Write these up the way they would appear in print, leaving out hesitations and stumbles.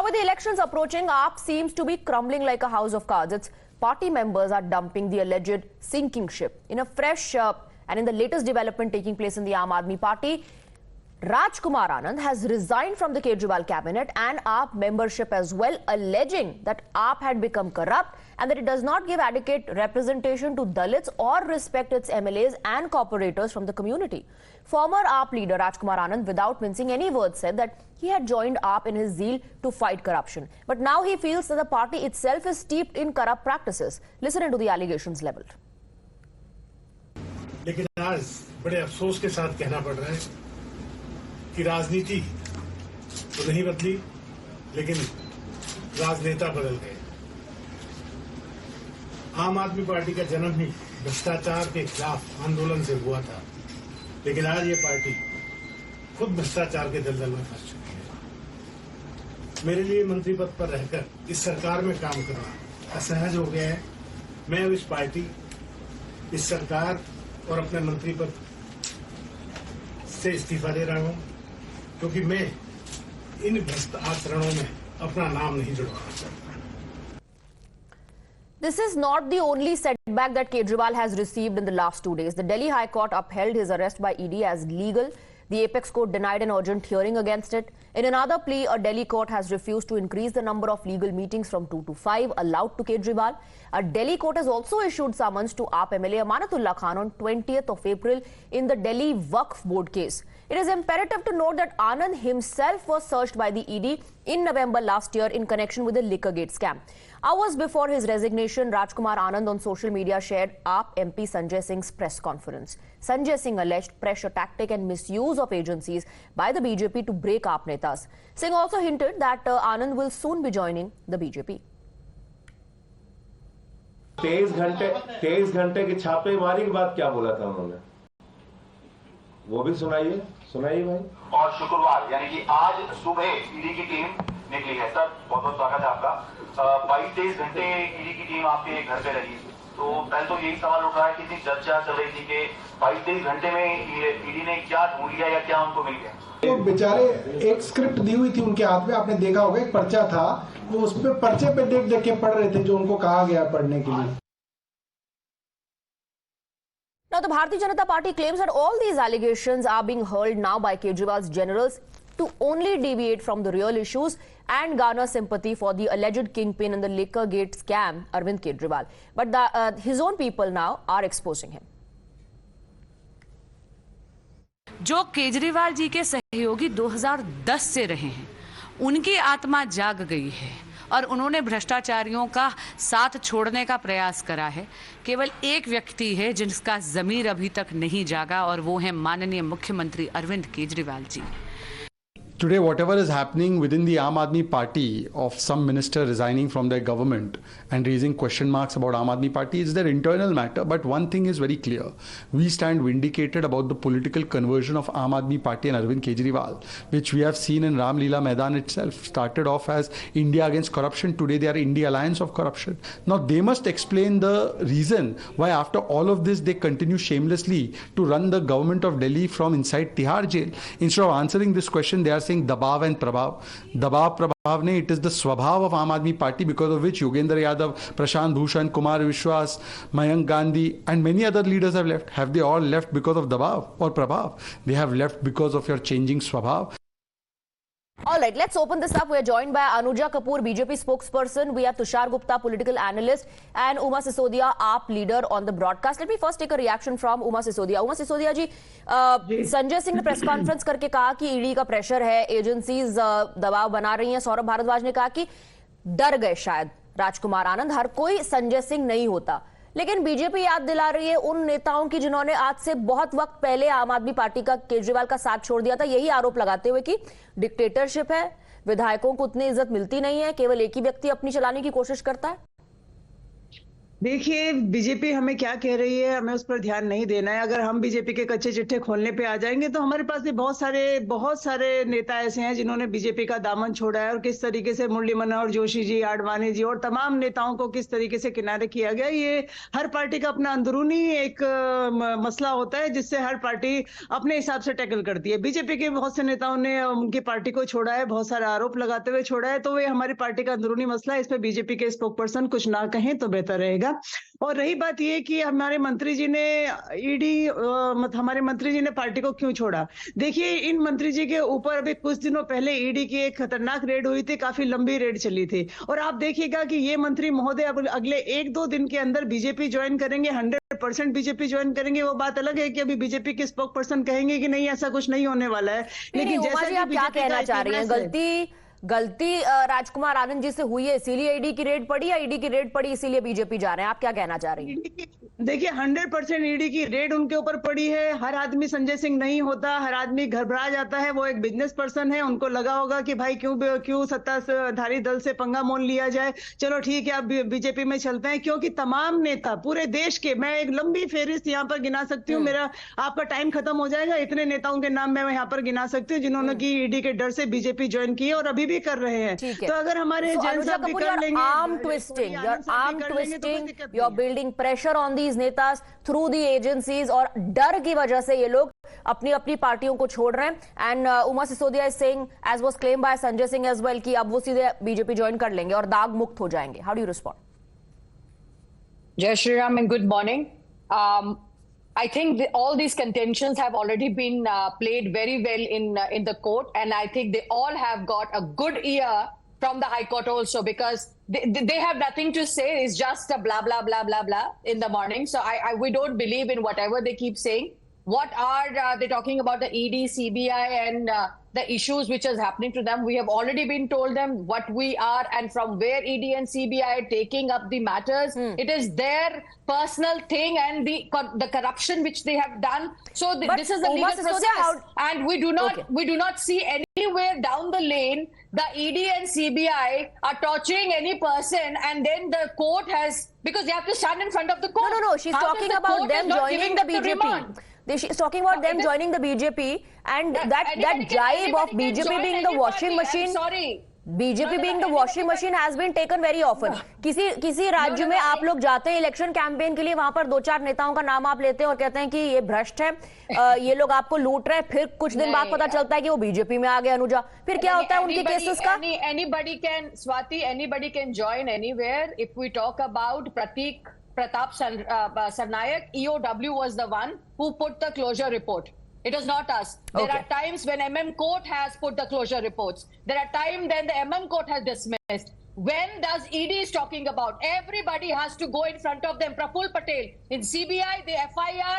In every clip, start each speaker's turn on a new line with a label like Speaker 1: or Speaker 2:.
Speaker 1: with the elections approaching, AAP seems to be crumbling like a house of cards. Its party members are dumping the alleged sinking ship. In a fresh and in the latest development taking place in the Aam Aadmi Party, Rajkumar Anand has resigned from the Kejriwal cabinet and AAP membership as well, alleging that AAP had become corrupt and that it does not give adequate representation to Dalits or respect its MLAs and corporators from the community. Former AAP leader Rajkumar Anand, without mincing any words, said that he had joined AAP in his zeal to fight corruption. But now he feels that the party itself is steeped in corrupt practices. Listen into the allegations leveled.
Speaker 2: लेकिन आज बड़े अफसोस के साथ कहना पड़ रहा है कि राजनीति तो नहीं बदली, लेकिन राजनेता बदल गए। आम आदमी पार्टी का जन्म ही भ्रष्टाचार के खिलाफ आंदोलन से हुआ था, लेकिन आज ये पार्टी खुद भ्रष्टाचार के दलदल में फंस चुकी है। मेरे लिए मंत्री पद पर रहकर इस सरकार में काम करना असहज हो गया है। मैं अब इस पार्टी, इस सरकार और अपने मंत्री पद से इस्तीफा दे रहा हूं, क्योंकि मैं इन भ्रष्ट आचरणों में अपना नाम नहीं जुड़वाना चाहता।
Speaker 1: This is not the only setback that Kejriwal has received in the last 2 days. The Delhi High Court upheld his arrest by ED as legal. The Apex Court denied an urgent hearing against it. In another plea, a Delhi court has refused to increase the number of legal meetings from 2 to 5 allowed to Kejriwal. A Delhi court has also issued summons to AAP MLA Amanatullah Khan on 20th of April in the Delhi Waqf Board case. It is imperative to note that Anand himself was searched by the ED in November last year in connection with the Liquorgate scam. Hours before his resignation, Rajkumar Anand on social media shared AAP MP Sanjay Singh's press conference. Sanjay Singh alleged pressure tactic and misuse of agencies by the BJP to break AAP netas. Singh also hinted that Anand will soon be joining the BJP.
Speaker 3: 23 घंटे की छापेमारी के बाद क्या बोला था उन्होंने, वो भी सुनाइए भाई।
Speaker 4: और शुक्रवार यानी कि आज सुबह ईडी की टीम निकली है। सर बहुत बहुत स्वागत है आपका। 22 घंटे ईडी की टीम आपके घर पे रही, तो पहले तो यही सवाल उठ रहा है कि इतनी चर्चा चल रही थी कि 22 घंटे में ईडी ने क्या ढूंढ लिया या क्या उनको मिल गया।
Speaker 5: तो बेचारे एक स्क्रिप्ट दी हुई थी उनके हाथ में, आपने देखा होगा, एक पर्चा था, वो उस पे पर्चे पे देख के पढ़ रहे थे जो उनको कहा गया पढ़ने के लिए।
Speaker 1: Now, the Bharatiya Janata Party claims that all these allegations are being hurled now by Kejriwal's generals to only deviate from the real issues and garner sympathy for the alleged kingpin in the Liquorgate scam, Arvind Kejriwal. But his own people now are exposing him.
Speaker 6: जो केजरीवाल जी के सहयोगी 2010 से रहे हैं, उनकी आत्मा जाग गई है और उन्होंने भ्रष्टाचारियों का साथ छोड़ने का प्रयास करा है। केवल एक व्यक्ति है जिसका ज़मीर अभी तक नहीं जागा, और वो है माननीय मुख्यमंत्री Arvind Kejriwal ji.
Speaker 7: Today, whatever is happening within the Aam Aadmi Party of some minister resigning from their government and raising question marks about Aam Aadmi Party is their internal matter. But one thing is very clear. We stand vindicated about the political conversion of Aam Aadmi Party and Arvind Kejriwal, which we have seen in Ram Leela Maidan itself. Started off as India against corruption. Today, they are India Alliance of Corruption. Now, they must explain the reason why after all of this, they continue shamelessly to run the government of Delhi from inside Tihar jail. Instead of answering this question, they are saying दबाव and प्रभाव. दबाव प्रभाव नहीं, it is the स्वभाव of Aam Aadmi Party, because of which Yogendra Yadav, Prashant Bhushan, Kumar Vishwas, Mayank Gandhi and many other leaders have left. Have they all left because of दबाव or प्रभाव? They have left because of your changing स्वभाव.
Speaker 1: All right, let's open this up. We are joined by Anuja Kapoor, BJP spokesperson. We have Tushar Gupta, political analyst, and Uma Sisodia, AAP leader on the broadcast. Let me first take a reaction from Uma Sisodia. Uma Sisodia जी, संजय सिंह ने press conference करके कहा कि ED का pressure है, agencies दबाव बना रही हैं। सौरभ भारद्वाज ने कहा कि डर गए शायद राजकुमार आनंद, हर कोई संजय सिंह नहीं होता। लेकिन बीजेपी याद दिला रही है उन नेताओं की जिन्होंने आज से बहुत वक्त पहले आम आदमी पार्टी का, केजरीवाल का साथ छोड़ दिया था, यही आरोप लगाते हुए कि डिक्टेटरशिप है, विधायकों को उतनी इज्जत मिलती नहीं है, केवल एक ही व्यक्ति अपनी चलाने की कोशिश करता है।
Speaker 8: देखिए, बीजेपी हमें क्या कह रही है, हमें उस पर ध्यान नहीं देना है। अगर हम बीजेपी के कच्चे चिट्ठे खोलने पे आ जाएंगे तो हमारे पास भी बहुत सारे नेता ऐसे हैं जिन्होंने बीजेपी का दामन छोड़ा है, और किस तरीके से मुरली मनोहर जोशी जी, आडवाणी जी और तमाम नेताओं को किस तरीके से किनारे किया गया। ये हर पार्टी का अपना अंदरूनी एक मसला होता है, जिससे हर पार्टी अपने हिसाब से टैकल करती है। बीजेपी के बहुत से नेताओं ने उनकी पार्टी को छोड़ा है, बहुत सारे आरोप लगाते हुए छोड़ा है, तो वे हमारी पार्टी का अंदरूनी मसला है। इस पर बीजेपी के स्पोक पर्सन कुछ ना कहें तो बेहतर रहेगा। और रही बात ये कि हमारे मंत्री जी ने हमारे मंत्री जी ने पार्टी को क्यों छोड़ा। देखिए, इन मंत्री जी के ऊपर अभी कुछ दिनों पहले ईडी की एक खतरनाक रेड हुई थी, काफी लंबी रेड चली थी, और आप देखिएगा कि ये मंत्री महोदय अब अगले 1-2 दिन के अंदर बीजेपी ज्वाइन करेंगे, 100% बीजेपी ज्वाइन करेंगे। वो बात अलग है कि अभी बीजेपी के स्पोक पर्सन कहेंगे कि नहीं, ऐसा कुछ नहीं होने वाला है। लेकिन जैसा कि
Speaker 1: आप क्या कहना चाह रही हैं, गलती राजकुमार आनंद जी से हुई है इसीलिए ईडी की रेड पड़ी, या ईडी की रेड पड़ी इसीलिए बीजेपी जा रहे हैं? आप क्या कहना चाह रही हैं?
Speaker 8: देखिए, 100% ईडी की रेड उनके ऊपर पड़ी है। हर आदमी संजय सिंह नहीं होता, हर आदमी घबरा जाता है। वो एक बिजनेस पर्सन है, उनको लगा होगा कि भाई क्यों सत्ताधारी दल से पंगा मोल लिया जाए, चलो ठीक है अब बीजेपी में चलते हैं। क्योंकि तमाम नेता पूरे देश के, मैं एक लंबी फेहरिस्त यहाँ पर गिना सकती हूँ, मेरा आपका टाइम खत्म हो जाएगा, इतने नेताओं के नाम मैं यहाँ पर गिना सकती हूँ जिन्होंने की ईडी के डर से बीजेपी ज्वाइन की है और अभी भी कर रहे हैं। तो अगर हमारे जैन साहब भी कर लेंगे,
Speaker 1: arm twisting, you're building pressure on these netas through the agencies, और डर की वजह से ये लोग अपनी अपनी पार्टियों को छोड़ रहे हैं। And Uma Sisodia is saying, as was claimed by Sanjay Singh as well, कि अब वो सीधे बीजेपी ज्वाइन कर लेंगे और दाग मुक्त हो जाएंगे। How do you respond?
Speaker 9: Jai Shri Ram and good morning. I think all these contentions have already been played very well in the court, and I think they all have got a good ear from the High Court also, because they have nothing to say. It's just a blah blah blah blah blah in the morning. So we don't believe in whatever they keep saying. What are they talking about the ED, CBI, and the issues which is happening to them? We have already been told them what we are and from where ED and CBI are taking up the matters. It is their personal thing and the corruption which they have done. So this is a legal process, and we do not see anywhere down the lane the ED and CBI are torturing any person, and then the court has, because they have to stand in front of the court.
Speaker 1: No, she's talking about them joining the BJP. She's talking about them joining the BJP, and that jibe of BJP being the washing machine.
Speaker 9: Sorry.
Speaker 1: BJP being the washing machine has been taken very often. किसी राज्य में आप लोग जाते हैं election campaign के लिए, वहां पर 2-4 नेताओं का नाम आप लेते हैं और कहते हैं कि ये भ्रष्ट है, ये लोग आपको लूट रहे हैं, फिर कुछ दिन बाद पता चलता है कि वो बीजेपी में आ गए अनुजा, फिर क्या होता है उनके केसेस का?
Speaker 9: Anybody can, Swati, anybody can join anywhere. If we talk about Pratap Sarnayak, EOW was the one who put the closure report. It was not us. There are times when MM Court has put the closure reports. There are times then the MM Court has dismissed. When does ED is talking about? Everybody has to go in front of them. Praful Patel in CBI, the FIR,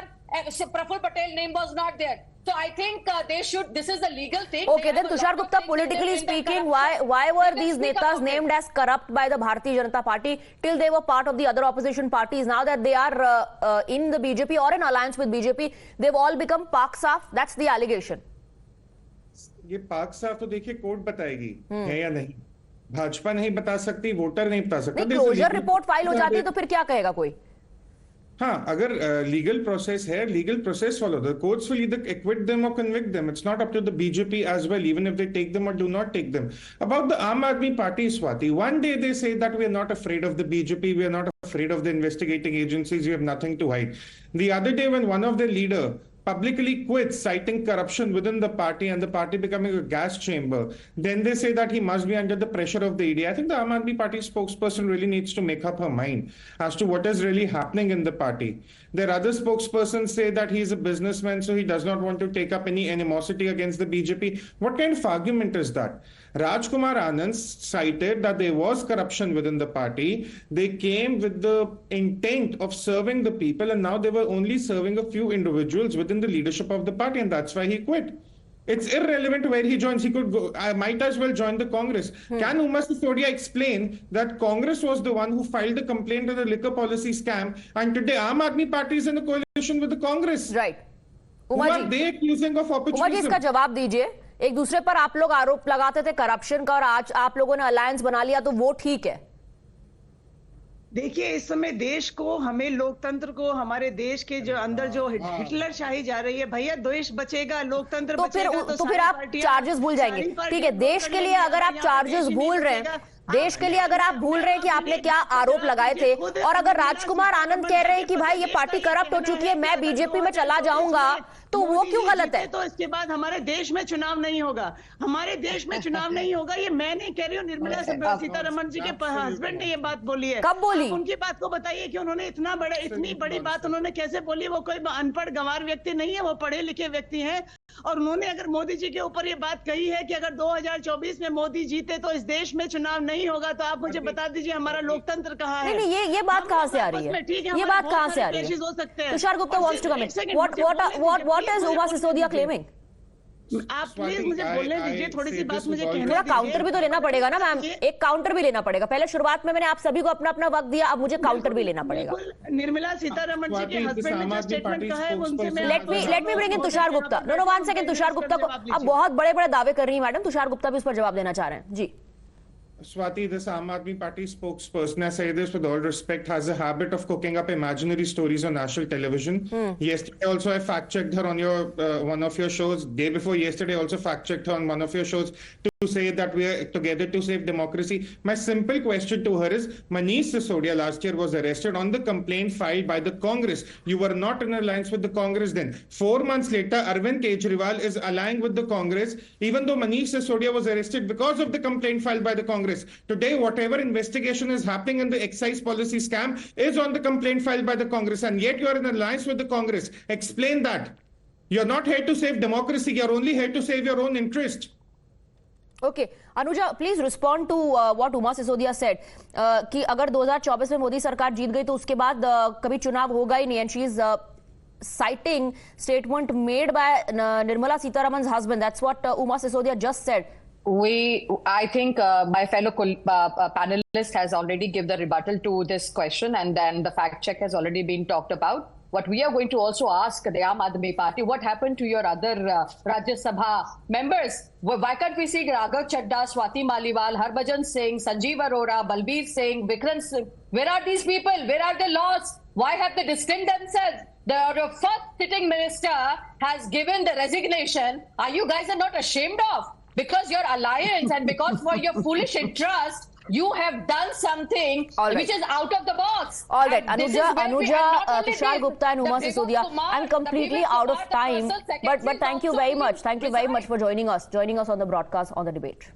Speaker 9: Praful Patel name was not there. So I think they should. This is a legal thing.
Speaker 1: Okay, then Tushar Gupta, politically speaking, why were these netas named as corrupt by the Bharatiya Janata Party till they were part of the other opposition parties? Now that they are in the BJP or in alliance with BJP, they've all become Pak Saaf. That's the allegation.
Speaker 10: ये पाक साफ तो देखिए court बताएगी है या नहीं, भाजपा नहीं बता सकती, वोटर नहीं बता सकता।
Speaker 1: क्लोजर रिपोर्ट फाइल हो जाती है तो फिर क्या कहेगा कोई?
Speaker 10: हाँ, अगर लीगल प्रोसेस है, legal process follow, the courts will either acquit them or convict them. It's not up to the BJP as well, even if they take them or do not take them. About the Aam Aadmi party, Swati, one day they say that we are not afraid of the BJP, we are not afraid of the investigating agencies, we have nothing to hide. The other day when one of their leader publicly quits, citing corruption within the party and the party becoming a gas chamber, then they say that he must be under the pressure of the ED. I think the Aam Aadmi Party spokesperson really needs to make up her mind as to what is really happening in the party. Their other spokespersons say that he is a businessman, so he does not want to take up any animosity against the BJP. What kind of argument is that? Rajkumar Anand cited that there was corruption within the party. They came with the intent of serving the people, and now they were only serving a few individuals within the leadership of the party, and that's why he quit. It's irrelevant where he joins. He could go, I might as well join the Congress. Can Uma Sisodia explain that Congress was the one who filed the complaint of the liquor policy scam, and today Aam Aadmi Party is in a coalition with the Congress?
Speaker 1: Right.
Speaker 10: Who are they accusing of opportunism?
Speaker 1: Uma ji, इसका जवाब दीजिए। एक दूसरे पर आप लोग आरोप लगाते थे करप्शन का, और आज आप लोगों ने अलायंस बना लिया, तो वो ठीक है?
Speaker 8: देखिए, इस समय देश को, हमें लोकतंत्र को, हमारे देश के जो अंदर जो हिटलर शाही जा रही है, भैया देश बचेगा, लोकतंत्र बचेगा
Speaker 1: तो फिर आप चार्जेस भूल जाएंगे। ठीक है, देश के लिए अगर आप चार्जेस भूल रहे हैं, देश के लिए अगर आप भूल रहे हैं कि आपने क्या आरोप लगाए थे, और अगर राजकुमार आनंद कह रहे हैं कि भाई ये पार्टी करप्ट हो चुकी है, मैं बीजेपी में चला जाऊंगा, तो वो क्यों गलत है?
Speaker 8: तो इसके बाद हमारे देश में चुनाव नहीं होगा, हमारे देश में चुनाव नहीं होगा। ये मैं नहीं कह रही हूँ, निर्मला सीतारमण जी के हस्बैंड ने ये बात बोली है।
Speaker 1: कब बोली?
Speaker 8: उनकी बात को बताइए कि उन्होंने इतनी बड़ी बात उन्होंने कैसे बोली? वो कोई अनपढ़ गंवार व्यक्ति नहीं है, वो पढ़े लिखे व्यक्ति हैं। और उन्होंने अगर मोदी जी के ऊपर ये बात कही है कि अगर 2024 में मोदी जीते तो इस देश में चुनाव नहीं होगा, तो आप मुझे बता दीजिए हमारा लोकतंत्र कहाँ है?
Speaker 1: नहीं, ये बात कहाँ से आ रही है? ये बात कहाँ से आ रही है?
Speaker 8: हो सकते हैं।
Speaker 1: Tushar Gupta wants to come in. What is Uma Sisodia claiming?
Speaker 8: आप प्लीज मुझे बोलने दीजिए, थोड़ी सी बात मुझे कहने
Speaker 1: थोड़ा काउंटर भी तो लेना पड़ेगा ना मैम, एक काउंटर भी लेना पड़ेगा। पहले शुरुआत में मैंने आप सभी को अपना अपना वक्त दिया, अब मुझे काउंटर भी लेना पड़ेगा।
Speaker 8: निर्मला सीतारमण जी के हस्बैंड ने जो स्टेटमेंट कहा है उनसे मैं
Speaker 1: let me bring in Tushar Gupta. No 1 second, Tushar Gupta को अब बहुत बड़े बड़े दावे कर रही है मैडम, तुषार गुप्ता भी उस पर जवाब देना चाह रहे हैं जी।
Speaker 10: Swati, this Aam Aadmi Party spokesperson, I say this with all respect, has a habit of cooking up imaginary stories on national television. Yesterday also I fact-checked her on your one of your shows. Day before yesterday also fact-checked her on one of your shows to say that we are together to save democracy. My simple question to her is, Manish Sisodia last year was arrested on the complaint filed by the Congress. You were not in alliance with the Congress then. 4 months later, Arvind Kejriwal is allying with the Congress, even though Manish Sisodia was arrested because of the complaint filed by the Congress. Today, whatever investigation is happening in the excise policy scam is on the complaint filed by the Congress, and yet you are in alliance with the Congress. Explain that. You're not here to save democracy. You're only here to save your own interest.
Speaker 1: Okay, Anuja, please respond to what Uma Sisodia said कि अगर 2024 में मोदी सरकार जीत गई तो उसके बाद कभी चुनाव होगा ही नहीं, and she is citing statement made by Nirmala Sitharaman's husband. That's what Uma Sisodia just said.
Speaker 9: I think my fellow panelist has already given the rebuttal to this question, and then the fact check has already been talked about. What we are going to also ask the Aam Aadmi Party, what happened to your other Rajya Sabha members? Why can't we see Raghav Chadda, Swati Maliwal, Harbhajan Singh, Sanjeev Arora, Balbir Singh, Vikram Singh? Where are these people? Where are the laws? Why have they distanced themselves? The first sitting minister has given the resignation. Are you guys not ashamed of? Because your alliance and because for your foolish interest, you have done something which is out of the box.
Speaker 1: All right, Anuja, Tushar Gupta and Uma Sisodia, I'm completely out of time. But thank you very much. Thank you very much for joining us on the broadcast on the debate.